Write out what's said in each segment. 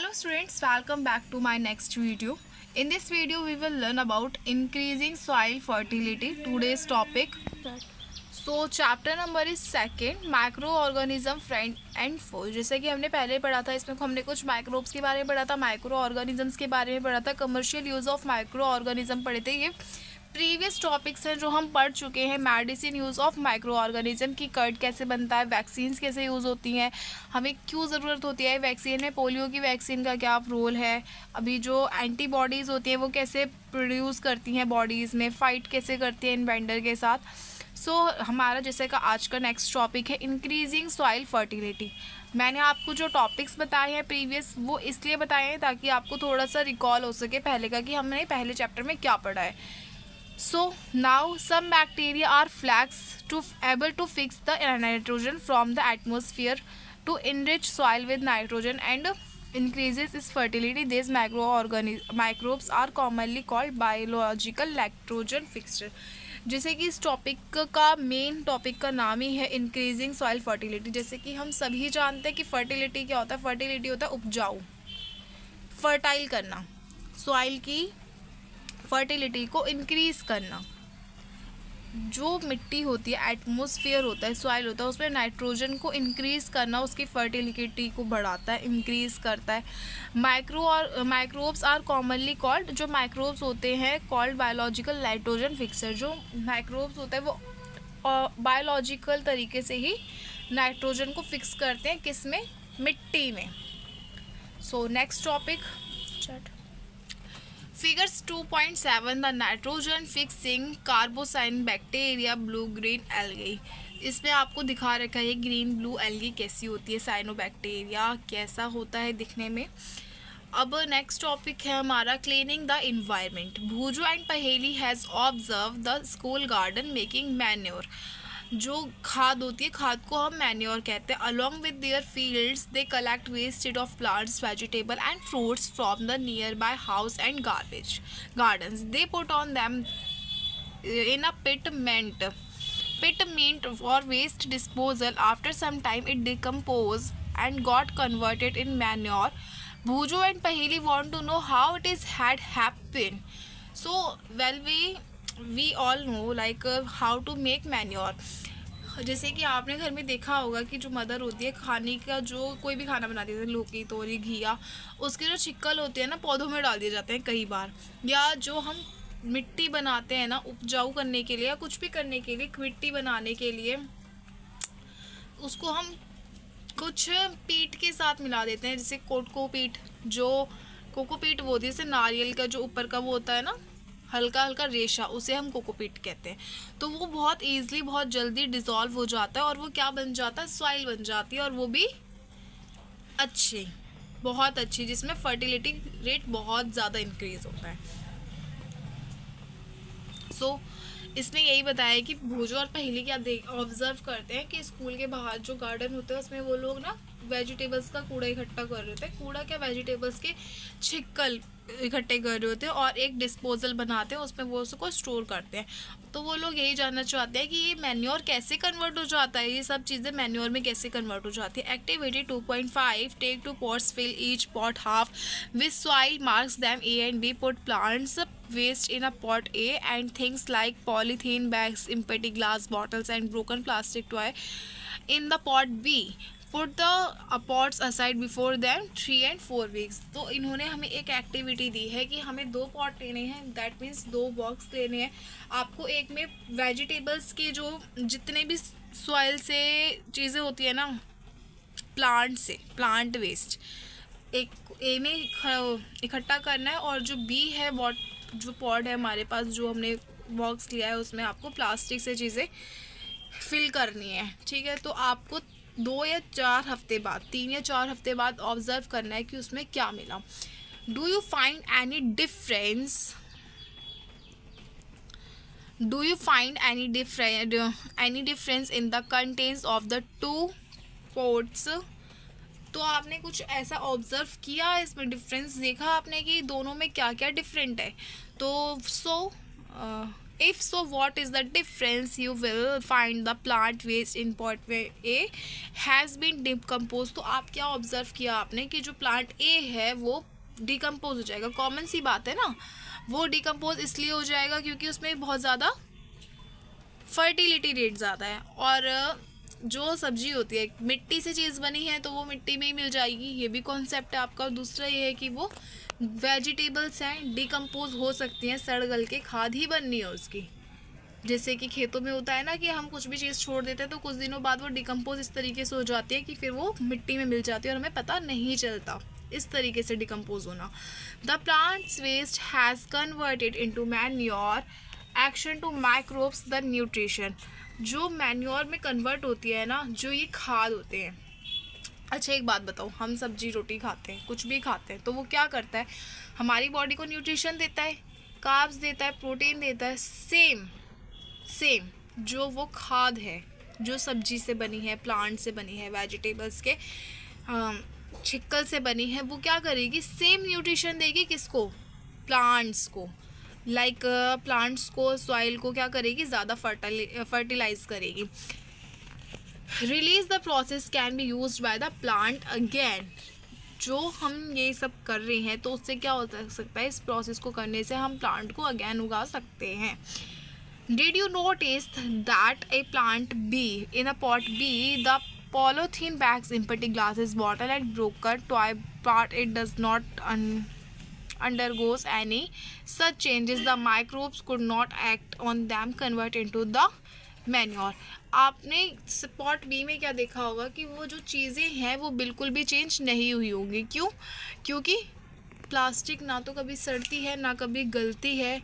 Hello students, welcome back to my next video. In this video we will learn about increasing soil fertility. Today's topic. So chapter number is second, microorganism friend and foe. जैसे कि हमने पहले पढ़ा था, इसमें हमने कुछ microbes के बारे में पढ़ा था, माइक्रो ऑर्गेनिजम्स के बारे में पढ़ा था, commercial use of micro organism पढ़े थे। ये प्रीवियस टॉपिक्स हैं जो हम पढ़ चुके हैं। Medicine use of micro organism की कर्ड कैसे बनता है, वैक्सीन्स कैसे यूज़ होती हैं, हमें क्यों ज़रूरत होती है वैक्सीन में, पोलियो की वैक्सीन का क्या रोल है, अभी जो एंटीबॉडीज़ होती हैं वो कैसे प्रोड्यूस करती हैं बॉडीज़ में, फ़ाइट कैसे करती हैं इन्वेंडर के साथ। हमारा जैसे का आज का नेक्स्ट टॉपिक है इंक्रीजिंग सॉइल फर्टिलिटी। मैंने आपको जो टॉपिक्स बताए हैं प्रीवियस, वो इसलिए बताए हैं ताकि आपको थोड़ा सा रिकॉल हो सके पहले का कि हमने पहले चैप्टर में क्या पढ़ा है। So now some bacteria are flags to able to fix the nitrogen from the atmosphere to enrich soil with nitrogen and increases its fertility. These microbes are commonly called biological nitrogen fixer. जैसे कि इस topic का main topic का नाम ही है increasing soil fertility. जैसे कि हम सभी जानते हैं कि फर्टिलिटी क्या होता है। फर्टिलिटी होता है उपजाऊ, फर्टाइल करना, सॉइल की फर्टिलिटी को इंक्रीज़ करना। जो मिट्टी होती है, एटमॉस्फेयर होता है, सॉइल होता है, उसमें नाइट्रोजन को इंक्रीज़ करना उसकी फर्टिलिटी को बढ़ाता है, इंक्रीज़ करता है। माइक्रोब्स आर कॉमनली कॉल्ड, जो माइक्रोब्स होते हैं कॉल्ड बायोलॉजिकल नाइट्रोजन फिक्सर। जो माइक्रोब्स होते हैं वो बायोलॉजिकल तरीके से ही नाइट्रोजन को फिक्स करते हैं, किस में, मिट्टी में। So next topic Figures 2.7 the nitrogen fixing carbocyan bacteria blue green algae। इसमें आपको दिखा रखा है ग्रीन ब्लू एल्गी कैसी होती है, साइनोबैक्टीरिया कैसा होता है दिखने में। अब नेक्स्ट टॉपिक है हमारा cleaning the environment. Boojho and Paheli has observe the school garden making manure. जो खाद होती है, खाद को हम मैन्योर कहते हैं। Along with there fields they collect wastage of plants, vegetable and fruits from the nearby house and garbage gardens. They put on them in a pit meant for waste disposal. After some time it decomposed and got converted in manure. Bhujo and Paheli want to know how it is had happened. So well we all know like how to make manure। जैसे कि आपने घर में देखा होगा कि जो mother होती है, खाने का जो कोई भी खाना बनाती है, लौकी, तोरी, घिया, उसके जो छिक्कल होते हैं ना पौधों में डाल दिए जाते हैं कई बार। या जो हम मिट्टी बनाते हैं ना उपजाऊ करने के लिए या कुछ भी करने के लिए, मिट्टी बनाने के लिए, उसको हम कुछ पीट के साथ मिला देते हैं, जैसे कोकोपीट। जो कोकोपीट वो होती है, जैसे नारियल का जो ऊपर का वो होता है ना हल्का हल्का रेशा, उसे हम कोकोपीट कहते हैं। तो वो बहुत ईजिली, बहुत जल्दी डिज़ोल्व हो जाता है और वो क्या बन जाता है, सॉइल बन जाती है, और वो भी अच्छी, बहुत अच्छी, जिसमें फर्टिलिटी रेट बहुत ज़्यादा इंक्रीज होता है। इसमें यही बताया है कि भूजो और पहेली क्या ऑब्जर्व करते हैं कि स्कूल के बाहर जो गार्डन होते हैं उसमें वो लोग ना वेजिटेबल्स का कूड़ा इकट्ठा कर रहे होते हैं। कूड़ा क्या, वेजिटेबल्स के छिक्कल इकट्ठे कर रहे होते हैं और एक डिस्पोजल बनाते हैं, उसमें वो उसको स्टोर करते हैं। तो वो लोग यही जानना चाहते हैं कि ये मैन्योर कैसे कन्वर्ट हो जाता है, ये सब चीज़ें मैन्योर में कैसे कन्वर्ट हो जाती है। Activity 2.5 take 2 pots, fill each pot half with soil, marks them A and B, put plants waste in a pot A and things like polythene bags, empty glass bottles and broken plastic toy in the pot B. Put the pots aside before them 3 and 4 weeks। तो इन्होंने हमें एक activity दी है कि हमें 2 pot लेने हैं, that means 2 box लेने हैं आपको। एक में वेजिटेबल्स के जो जितने भी सॉइल से चीज़ें होती है ना, प्लांट से, प्लांट वेस्ट एक ए में इकट्ठा करना है, और जो बी है, जो पॉट है हमारे पास, जो हमने बॉक्स लिया है, उसमें आपको प्लास्टिक से चीज़ें फिल करनी है। ठीक है, तो आपको 2 या 4 हफ्ते बाद, 3 या 4 हफ्ते बाद ऑब्जर्व करना है कि उसमें क्या मिला। Do you find any difference in the contents of the 2 pots. तो आपने कुछ ऐसा ऑब्जर्व किया, इसमें डिफरेंस देखा आपने कि दोनों में क्या क्या डिफरेंट है। तो If so, what is the difference? You will find the plant waste in pot A has been decomposed. तो आप क्या ऑब्जर्व किया आपने कि जो प्लांट ए है वो डिकम्पोज हो जाएगा. कॉमन सी बात है ना, वो डिकम्पोज इसलिए हो जाएगा क्योंकि उसमें बहुत ज़्यादा फर्टिलिटी रेट ज़्यादा है. और जो सब्जी होती है मिट्टी से चीज़ बनी है तो वो मिट्टी में ही मिल जाएगी, ये भी कॉन्सेप्ट है आपका. और दूसरा ये है कि वो वेजिटेबल्स हैं, डिकम्पोज हो सकती हैं, सड़ गल के खाद ही बननी है उसकी. जैसे कि खेतों में होता है ना कि हम कुछ भी चीज़ छोड़ देते हैं तो कुछ दिनों बाद वो डिकम्पोज इस तरीके से हो जाती है कि फिर वो मिट्टी में मिल जाती है और हमें पता नहीं चलता. इस तरीके से डिकम्पोज होना. The plants waste has converted into manure action to microbes the nutrition. जो मैन्योर में कन्वर्ट होती है ना, जो ये खाद होते हैं. अच्छा एक बात बताओ, हम सब्जी रोटी खाते हैं, कुछ भी खाते हैं, तो वो क्या करता है, हमारी बॉडी को न्यूट्रिशन देता है, कार्ब्स देता है, प्रोटीन देता है. सेम जो वो खाद है जो सब्जी से बनी है, प्लांट से बनी है, वेजिटेबल्स के छिक्कल से बनी है, वो क्या करेगी, सेम न्यूट्रिशन देगी. किसको, प्लांट्स को. लाइक प्लांट्स को, सॉइल को क्या करेगी, ज़्यादा फर्टिलाइज करेगी. Release the process can be used by the plant again. जो हम ये सब कर रहे हैं तो उससे क्या हो सकता है, इस प्रोसेस को करने से हम प्लांट को अगेन उगा सकते हैं. Did you notice that A plant be in a pot be the polythene bags, empty glasses, bottle and broken toy part, it does not undergoes any such changes. The microbes could not act on them, convert into the manure. आपने spot B में क्या देखा होगा कि वो जो चीज़ें हैं वो बिल्कुल भी चेंज नहीं हुई होंगी. क्यों? क्योंकि प्लास्टिक ना तो कभी सड़ती है ना कभी गलती है.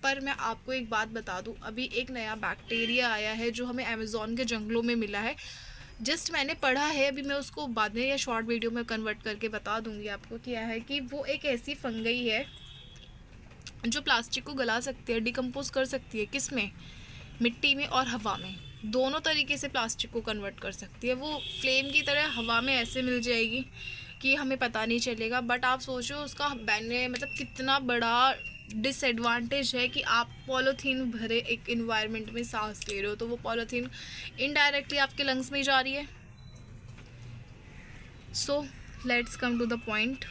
पर मैं आपको एक बात बता दूं, अभी एक नया बैक्टीरिया आया है जो हमें अमेज़ॉन के जंगलों में मिला है. जस्ट मैंने पढ़ा है, अभी मैं उसको बाद में या शॉर्ट वीडियो में कन्वर्ट करके बता दूंगी आपको. क्या है कि वो एक ऐसी फंगई है जो प्लास्टिक को गला सकती है, डिकम्पोज कर सकती है. किस में, मिट्टी में और हवा में, दोनों तरीके से प्लास्टिक को कन्वर्ट कर सकती है. वो फ्लेम की तरह हवा में ऐसे मिल जाएगी कि हमें पता नहीं चलेगा. बट आप सोचो उसका मतलब कितना बड़ा डिसएडवांटेज है कि आप पॉलीथीन भरे एक इन्वायरमेंट में सांस ले रहे हो, तो वो पॉलीथीन इनडायरेक्टली आपके लंग्स में जा रही है. So let's come to the point.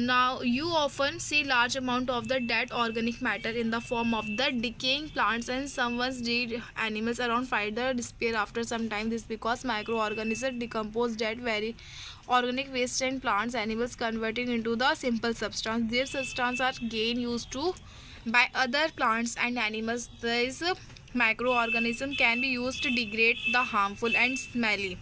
Now you often see large amount of the dead organic matter in the form of the decaying plants and someone's dead animals around fire disappear after some time. This because microorganisms decompose dead very organic waste and plants animals converting into the simple substance. Their substance are again used to by other plants and animals. These microorganisms can be used to degrade the harmful and smelly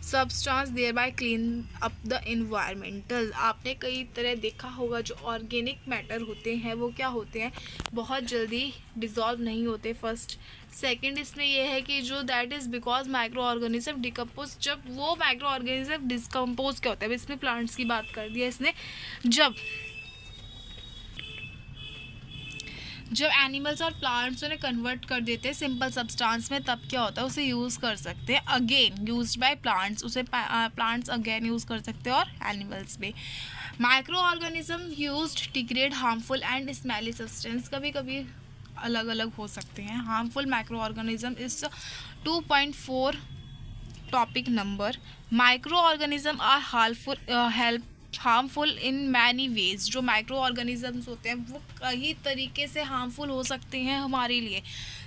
substance thereby clean up the environmental. आपने कई तरह देखा होगा जो organic matter होते हैं वो क्या होते हैं, बहुत जल्दी डिज़ोल्व नहीं होते. फर्स्ट. सेकंड इसमें यह है कि जो that is because micro organism decompose. जब वो माइक्रो ऑर्गेनिज्म डिस्कम्पोज क्या होता है, इसमें प्लांट्स की बात कर दिया इसने. जब एनिमल्स और प्लांट्स उन्हें कन्वर्ट कर देते हैं सिंपल सब्सटेंस में, तब क्या होता है, उसे यूज़ कर सकते हैं अगेन, यूज्ड बाय प्लांट्स. उसे प्लांट्स अगेन यूज़ कर सकते हैं और एनिमल्स भी. Micro organism used degrade harmful and smelly substance. कभी कभी अलग अलग हो सकते हैं. Harmful micro organism is 2.4 topic number. Micro organism are harmful in many ways. जो माइक्रो ऑर्गेनिजम्स होते हैं वो कई तरीके से हार्मफुल हो सकते हैं हमारे लिए.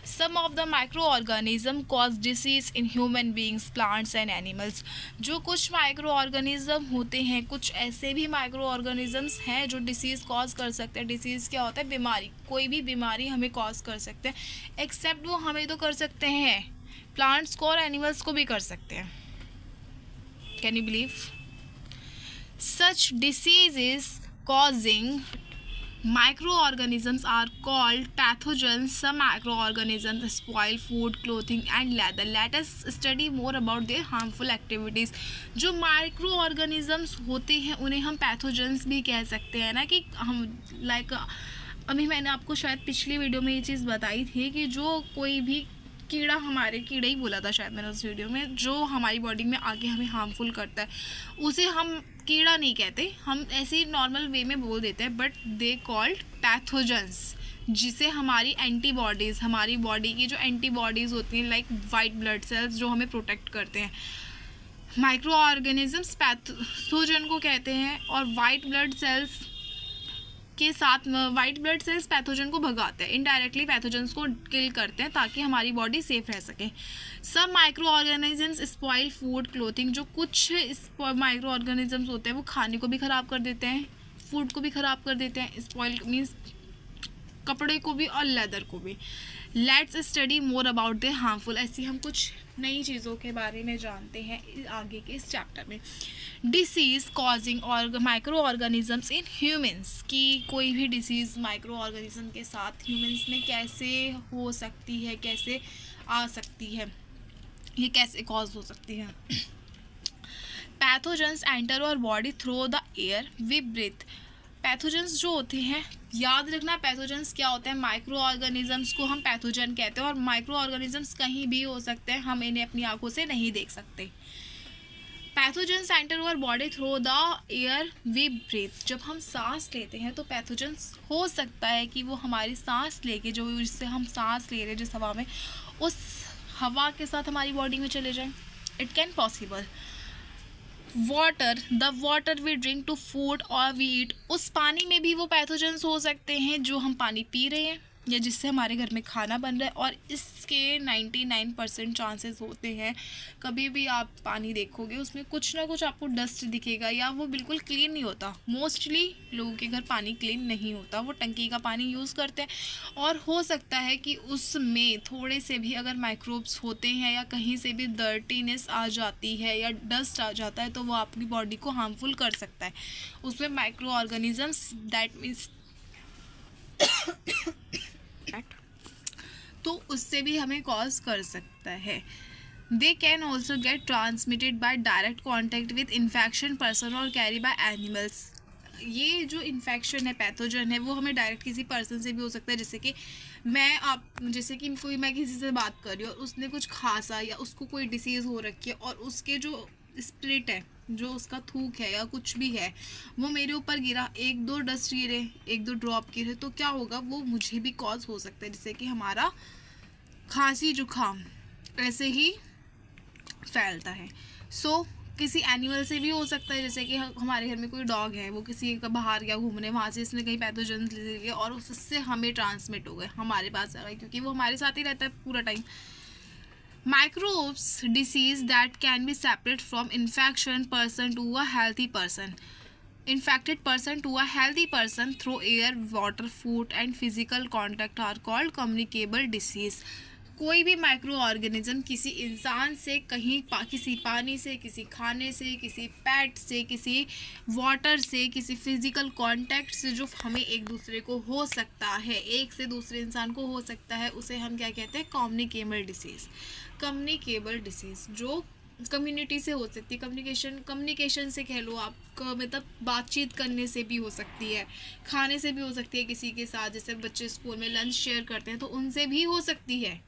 Some of the micro organism cause disease in human beings, plants and animals. जो कुछ माइक्रो ऑर्गेनिज्म होते हैं, कुछ ऐसे भी माइक्रो ऑर्गेनिजम्स हैं जो डिसीज़ कॉज कर सकते हैं. डिसीज़ क्या होता है, बीमारी. कोई भी बीमारी हमें कॉज कर सकते हैं. एक्सेप्ट वो हमें तो कर सकते हैं, प्लांट्स को और एनिमल्स को भी कर सकते हैं. Can you believe? Such diseases causing microorganisms are called pathogens. Some microorganisms spoil food, clothing and leather. Let us study more about their harmful activities. जो microorganisms होते हैं उन्हें हम pathogens भी कह सकते हैं ना, कि हम लाइक अभी मैंने आपको शायद पिछली वीडियो में ये चीज़ बताई थी कि जो कोई भी कीड़ा, हमारे कीड़ा ही बोला था शायद मैंने उस वीडियो में, जो हमारी बॉडी में आके हमें हार्मफुल करता है, उसे हम कीड़ा नहीं कहते, हम ऐसे ही नॉर्मल वे में बोल देते हैं. But they called pathogens. जिसे हमारी एंटीबॉडीज़, हमारी बॉडी की जो एंटीबॉडीज़ होती हैं लाइक वाइट ब्लड सेल्स जो हमें प्रोटेक्ट करते हैं। माइक्रो ऑर्गेनिजम्स पैथोजन को कहते हैं और वाइट ब्लड सेल्स के साथ वाइट ब्लड सेल्स पैथोजन को भगाते हैं, इनडायरेक्टली पैथोजन्स को किल करते हैं ताकि हमारी बॉडी सेफ रह सके। सब micro organisms spoil food clothing, जो कुछ माइक्रो ऑर्गेनिजम्स होते हैं वो खाने को भी ख़राब कर देते हैं, फूड को भी ख़राब कर देते हैं, स्पॉइल मीन्स कपड़े को भी और लेदर को भी। Let's study more about the harmful, ऐसी हम कुछ नई चीज़ों के बारे में जानते हैं आगे के इस चैप्टर में। डिसीज़ कॉजिंग और माइक्रो ऑर्गेनिजम्स इन ह्यूमंस, की कोई भी डिसीज़ माइक्रो ऑर्गेनिज्म के साथ ह्यूमंस में कैसे हो सकती है, कैसे आ सकती है, ये कैसे कॉज हो सकती है। Pathogens enter our body through the air we breathe. Pathogens जो होते हैं, याद रखना पैथोजेंस क्या होते हैं, माइक्रो ऑर्गेनिजम्स को हम पैथोजन कहते हैं और माइक्रो ऑर्गेनिजम्स कहीं भी हो सकते हैं, हम इन्हें अपनी आंखों से नहीं देख सकते। Pathogens enter our body through the air we breathe, जब हम सांस लेते हैं तो पैथोजेंस हो सकता है कि वो हमारी सांस लेके, जो जिससे हम सांस ले रहे हैं जिस हवा में, उस हवा के साथ हमारी बॉडी में चले जाएं। It can possible. Water, the water we drink to food और वी ईट, उस पानी में भी वो पैथोजेंस हो सकते हैं जो हम पानी पी रहे हैं या जिससे हमारे घर में खाना बन रहा है, और इसके 99% चांसेस होते हैं। कभी भी आप पानी देखोगे उसमें कुछ ना कुछ आपको डस्ट दिखेगा या वो बिल्कुल क्लीन नहीं होता। मोस्टली लोगों के घर पानी क्लीन नहीं होता, वो टंकी का पानी यूज़ करते हैं और हो सकता है कि उसमें थोड़े से भी अगर माइक्रोब्स होते हैं या कहीं से भी डर्टीनेस आ जाती है या डस्ट आ जाता है तो वो आपकी बॉडी को हार्मफुल कर सकता है। उसमें माइक्रो ऑर्गेनिजम्स दैट मीन्स तो उससे भी हमें कॉज कर सकता है। They can also get transmitted by direct contact with infection person और कैरी बाय एनिमल्स। ये जो इन्फेक्शन है, पैथोजन है, वो हमें डायरेक्ट किसी पर्सन से भी हो सकता है, जैसे कि मैं किसी से बात कर रही हूँ और उसने कुछ खांसा या उसको कोई डिसीज़ हो रखी है और उसके जो स्प्लिट है, जो उसका थूक है या कुछ भी है, वो मेरे ऊपर गिरा, 1-2 डस्ट गिरे, 1-2 ड्रॉप गिरे, तो क्या होगा, वो मुझे भी कॉज हो सकता है, जैसे कि हमारा खांसी जुकाम ऐसे ही फैलता है। किसी एनिमल से भी हो सकता है, जैसे कि हमारे घर में कोई डॉग है, वो किसी का बाहर गया घूमने, वहाँ से इसने कहीं पैथोजन ले लिया और उससे हमें ट्रांसमिट हो गए, हमारे पास आ गए, क्योंकि वो हमारे साथ ही रहता है पूरा time. Microbes disease that can be separate from infection person to a healthy person. Infected person to a healthy person through air, water, food and physical contact are called communicable disease. कोई भी micro organism किसी इंसान से कहीं किसी पानी से, किसी खाने से, किसी पेट से, किसी वाटर से, किसी फिजिकल कांटेक्ट से जो हमें एक दूसरे को हो सकता है, एक से दूसरे इंसान को हो सकता है, उसे हम क्या कहते हैं, कम्युनिकेबल डिसीज़। कम्युनिकेबल डिसीज़ जो कम्युनिटी से हो सकती है, कम्युनिकेशन से कह लो आप, मतलब बातचीत करने से भी हो सकती है, खाने से भी हो सकती है किसी के साथ, जैसे बच्चे स्कूल में लंच शेयर करते हैं तो उनसे भी हो सकती है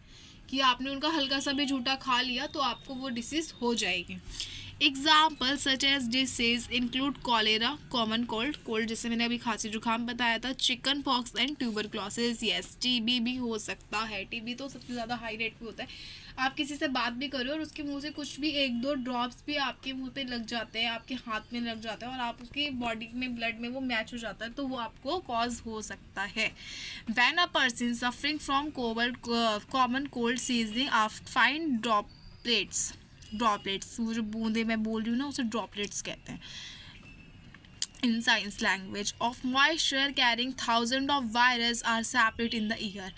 कि आपने उनका हल्का सा भी झूठा खा लिया तो आपको वो डिसीज़ हो जाएगी। Example such as disease include cholera, common cold जैसे मैंने अभी खांसी जुकाम बताया था, chicken pox and tuberculosis. Yes, TB भी हो सकता है, टीबी तो सबसे ज़्यादा हाई रेट पे होता है। आप किसी से बात भी करो और उसके मुंह से कुछ भी 1-2 ड्रॉप्स भी आपके मुंह पे लग जाते हैं, आपके हाथ में लग जाता है और आप उसकी बॉडी में ब्लड में वो मैच हो जाता है, तो वो आपको कॉज हो सकता है। When a person suffering from common cold seasoning after find droplets, वो जो बूंदे मैं बोल रही हूँ ना, उसे ड्रॉपलेट्स कहते हैं in science language, of moisture carrying thousands of viruses are separate in the air.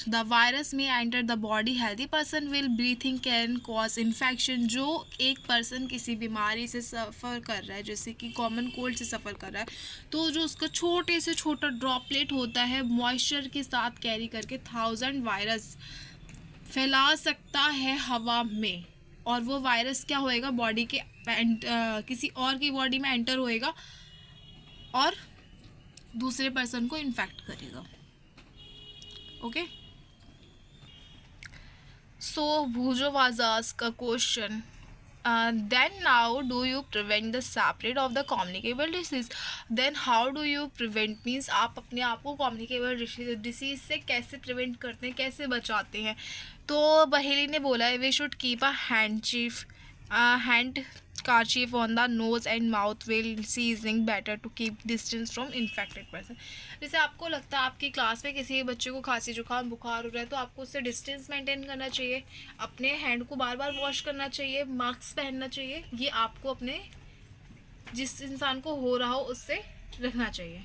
The virus may enter the body. Healthy person will breathing can cause infection. जो एक पर्सन किसी बीमारी से सफ़र कर रहा है, जैसे कि कॉमन कोल्ड से सफ़र कर रहा है, तो जो उसका छोटे से छोटा ड्रॉपलेट होता है, मॉइस्चर के साथ कैरी करके 1000 वायरस फैला सकता है हवा में, और वो वायरस क्या होएगा, बॉडी के किसी और की बॉडी में एंटर होएगा और दूसरे पर्सन को इन्फेक्ट करेगा। ओके, सो भूजो वाजास का question, then now do you prevent the separate of the communicable disease? then how do you prevent means आप अपने आप को communicable disease से कैसे prevent करते हैं, कैसे बचाते हैं? तो बहेली ने बोला है, we should keep a hand kerchief on the nose and mouth while sneezing, better to keep distance from infected person. जैसे आपको लगता है आपकी क्लास में किसी बच्चे को खांसी जुकाम बुखार हो रहा है तो आपको उससे डिस्टेंस मेंटेन करना चाहिए, अपने हैंड को बार बार वॉश करना चाहिए, मास्क पहनना चाहिए, ये आपको अपने जिस इंसान को हो रहा हो उससे रखना चाहिए.